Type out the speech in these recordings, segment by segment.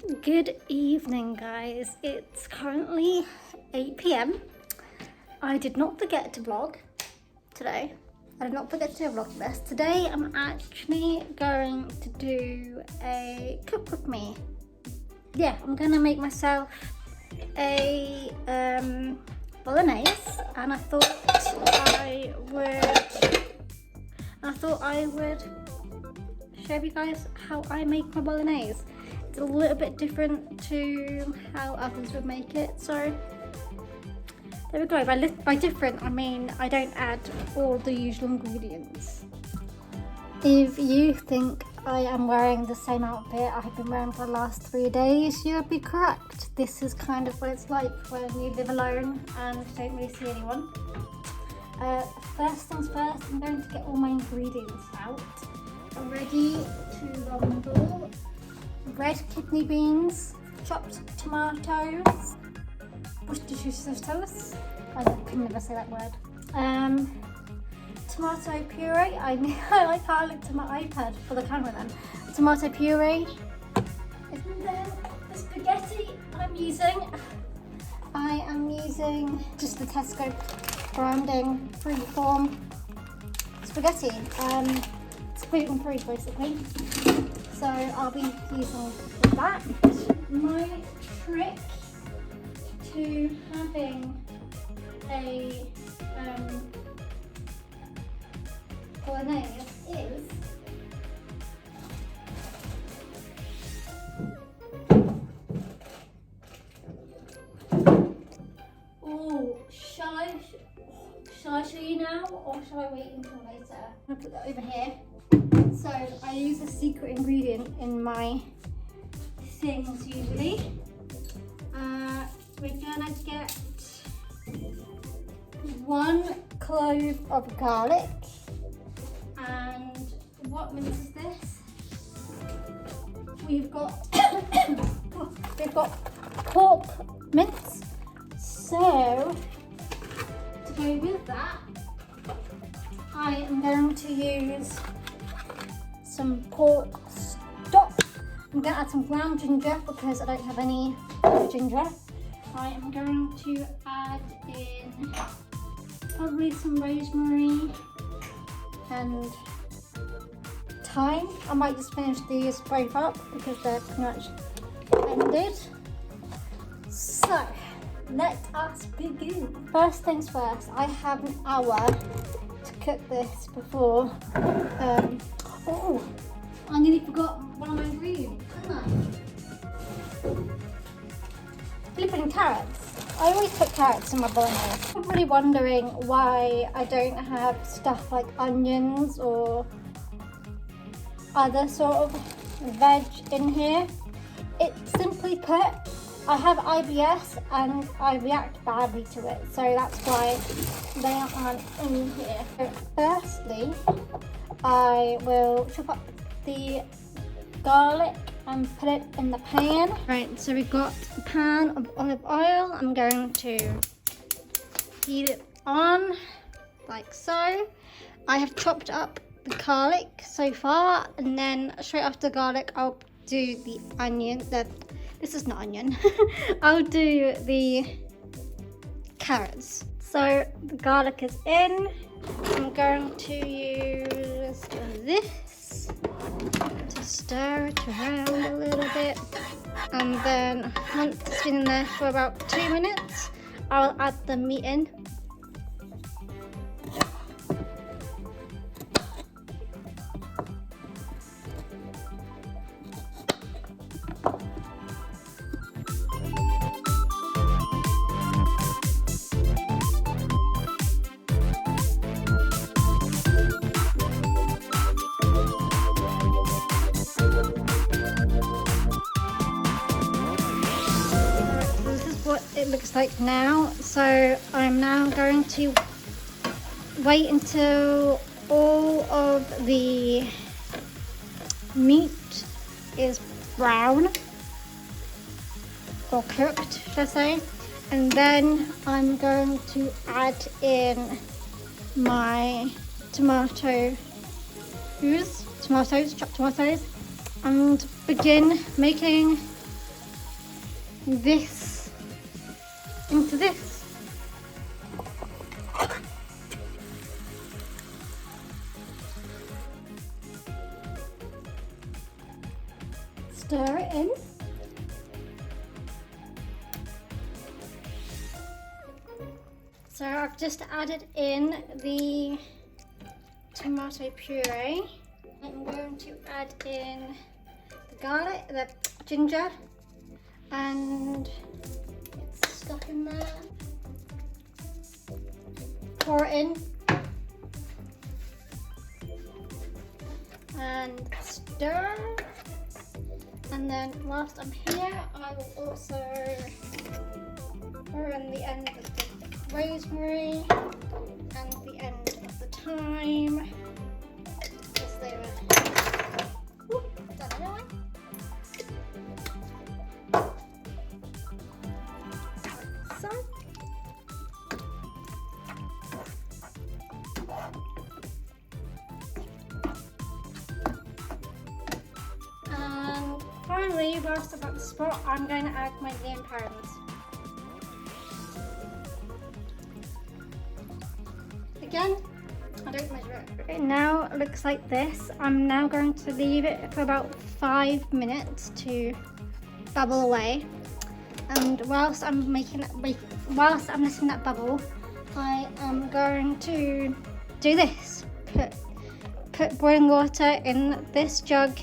Good evening, guys. It's currently 8 p.m. I did not forget to vlog today. I did not forget to vlog this. Today I'm actually going to do a cook with me. Yeah, I'm gonna make myself a bolognese, and I thought I would show you guys how I make my bolognese. It's a little bit different to how others would make it, so there we go. By different, I mean I don't add all the usual ingredients. If you think I am wearing the same outfit I've been wearing for the last 3 days, you'll be correct. This is kind of what it's like when you live alone and don't really see anyone. First things first, I'm going to get all my ingredients out. I'm ready to rumble. Red kidney beans, chopped tomatoes, Worcestershire. I can never say that word. Tomato puree. I can't look to my iPad for the camera then. Tomato puree. And then the spaghetti I'm using. I am using just the Tesco branding freeform spaghetti. It's gluten-free basically. So I'll be using that. My trick to having a bolognese is shall I show you now, or shall I wait until later? I'm gonna put that over here. So I use a secret ingredient in my things usually. We're gonna get 1 clove of garlic, and what mince is this? We've got pork mince. So to go with that, I am going to use some pork stock. I'm going to add some ground ginger because I don't have any ginger. I am going to add in probably some rosemary and thyme. I might just finish these both up because they're pretty much ended. So let us begin. First things first, I have an hour to cook this before. Oh, I nearly forgot one of my ingredients, didn't I? Flipping carrots. I always put carrots in my bolognese. I'm probably wondering why I don't have stuff like onions or other sort of veg in here. It's simply put, I have IBS and I react badly to it, so that's why they aren't in here. So firstly, I will chop up the garlic and put it in the pan. Right, so we've got a pan of olive oil. I'm going to heat it on like so. I have chopped up the garlic so far, and then straight after the garlic I'll do the onion. This is not onion. I'll do the carrots. So the garlic is in. I'm going to use this to stir it around a little bit, and then once it's been in there for about 2 minutes, I'll add the meat in. It looks like now, so I'm now going to wait until all of the meat is brown or cooked, should I say, and then I'm going to add in my tomatoes, chopped tomatoes, and begin making this into this. Stir it in. So I've just added in the tomato puree. I'm going to add in the garlic, the ginger, and it's stuck in there. Pour it in and stir. And then whilst I'm here, I will also pour in the end of the rosemary and the end of the thyme. Just leave it. Whoop, done anyway. So. And finally, whilst I'm at the spot, I'm going to add my onion pounds. Again, I don't measure it. It now looks like this. I'm now going to leave it for about 5 minutes to bubble away. And whilst I'm letting that bubble, I am going to do this. Put boiling water in this jug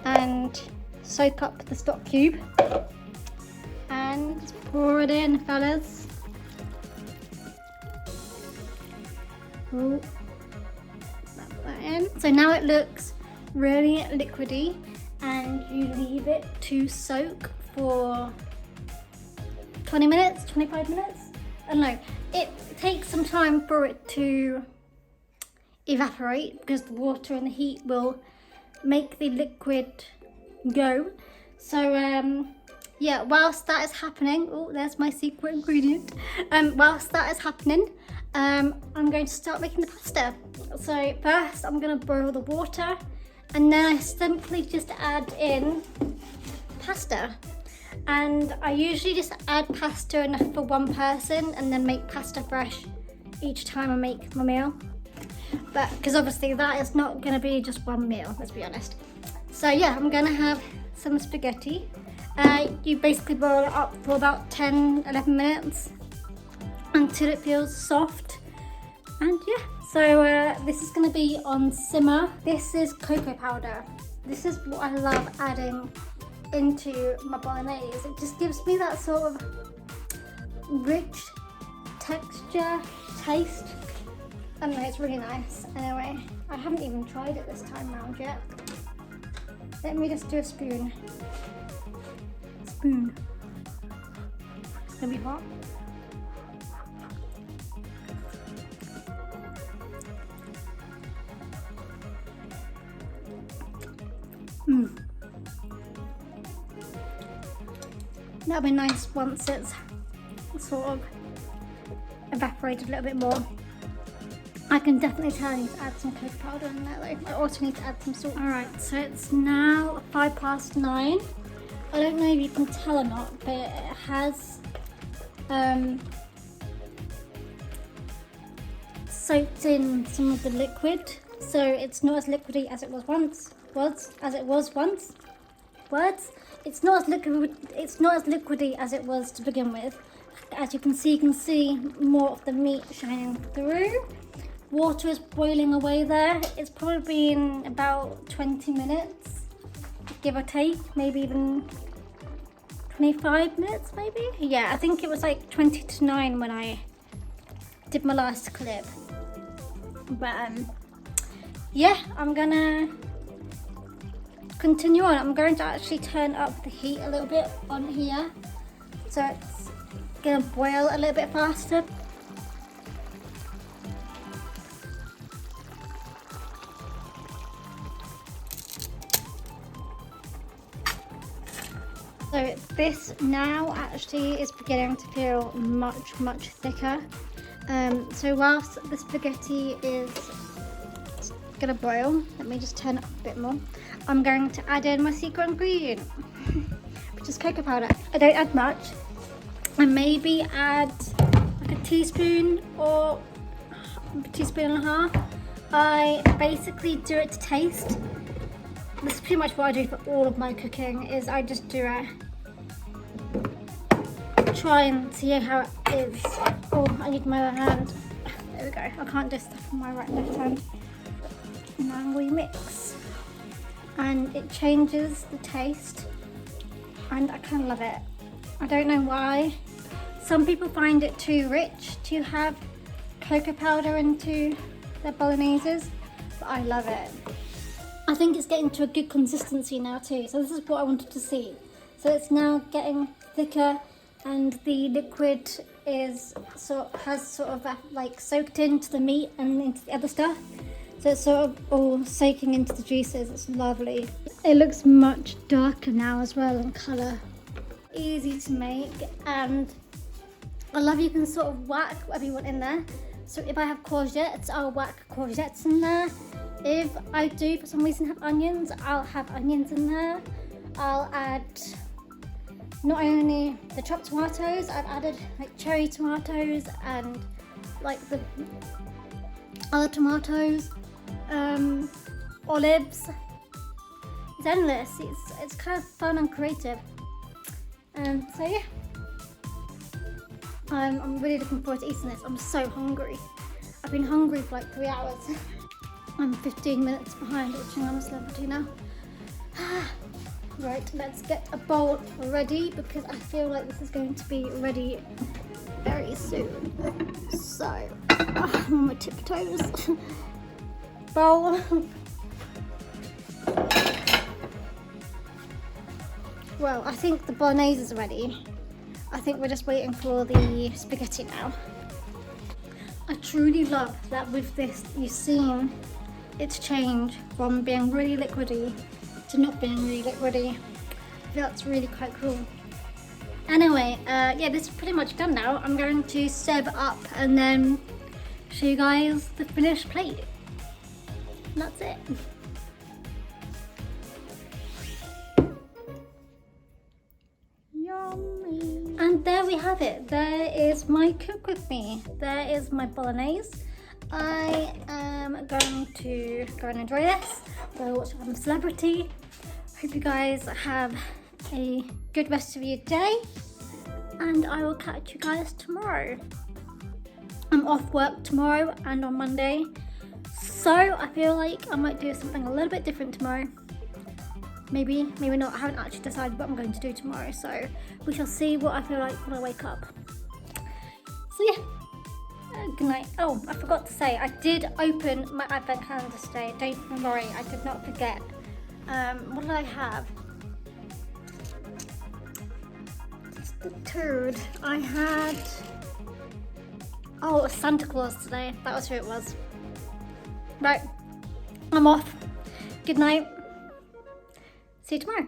and soak up the stock cube. And pour it in, fellas. Ooh. That in. So now it looks really liquidy, and you leave it to soak for 20 minutes, 25 minutes. I don't know. It takes some time for it to evaporate because the water and the heat will make the liquid go. So yeah, whilst that is happening, oh, there's my secret ingredient. Whilst that is happening, I'm going to start making the pasta. So first I'm going to boil the water, and then I simply just add in pasta. And I usually just add pasta enough for one person and then make pasta fresh each time I make my meal. But because obviously that is not going to be just one meal, let's be honest. So yeah, I'm going to have some spaghetti. You basically boil it up for about 10-11 minutes until it feels soft. And yeah, so this is going to be on simmer. This is cocoa powder. This is what I love adding into my bolognese. It just gives me that sort of rich texture, taste. I don't know, it's really nice. Anyway, I haven't even tried it this time round yet. Let me just do a spoon. Spoon. It's gonna be hot. That'll be nice once it's sort of evaporated a little bit more. I can definitely tell I need to add some cocoa powder in there though. I also need to add some salt. Alright, so it's now 9:05. I don't know if you can tell or not, but it has soaked in some of the liquid. So it's not as liquidy as it was once. It's not as liquidy as it was to begin with. As you can see more of the meat shining through. Water is boiling away there. It's probably been about 20 minutes, give or take, maybe even 25 minutes maybe. Yeah, I think it was like 20 to 9 when I did my last clip. But yeah, I'm gonna continue on. I'm going to actually turn up the heat a little bit on here, so it's gonna boil a little bit faster. So this now actually is beginning to feel much thicker. So whilst the spaghetti is gonna boil, let me just turn it up a bit more. I'm going to add in my secret ingredient. just cocoa powder. I don't add much. I maybe add like a teaspoon or a teaspoon and a half. I basically do it to taste. This is pretty much what I do for all of my cooking, is I just do it. Try and see how it is. Oh, I need my other hand. There we go. I can't do stuff with my left hand. Now we mix. And it changes the taste. And I kind of love it. I don't know why. Some people find it too rich to have cocoa powder into their bologneses, but I love it. I think it's getting to a good consistency now too. So this is what I wanted to see. So it's now getting thicker, and the liquid has sort of like soaked into the meat and into the other stuff. So it's sort of all soaking into the juices. It's lovely. It looks much darker now as well in colour. Easy to make, and I love you can sort of whack whatever you want in there. So if I have courgettes, I'll whack courgettes in there. If I do for some reason have onions, I'll have onions in there. I'll add not only the chopped tomatoes, I've added like cherry tomatoes and like the other tomatoes, olives. It's endless. It's kind of fun and creative. So yeah, I'm really looking forward to eating this. I'm so hungry. I've been hungry for like 3 hours. I'm 15 minutes behind watching on celebrity now. Right, let's get a bowl ready because I feel like this is going to be ready very soon. So, I'm on my tiptoes. Bowl. Well, I think the bolognese is ready. I think we're just waiting for the spaghetti now. I truly love that with this, you've seen it's changed from being really liquidy to not being really liquidy. That's really quite cool. Anyway, yeah, this is pretty much done now. I'm going to serve it up and then show you guys the finished plate. And that's it. Yummy. And there we have it. There is my cook with me. There is my bolognese. I am going to go and enjoy this. Go watch some celebrity. Hope you guys have a good rest of your day, and I will catch you guys tomorrow. I'm off work tomorrow and on Monday, so I feel like I might do something a little bit different tomorrow. Maybe not. I haven't actually decided what I'm going to do tomorrow, so we shall see what I feel like when I wake up. So yeah, good night. Oh, I forgot to say, I did open my advent calendar today. Don't worry, I did not forget. What did I have? Just the turd. I had... Oh, it was Santa Claus today. That was who it was. Right, I'm off. Good night. See you tomorrow.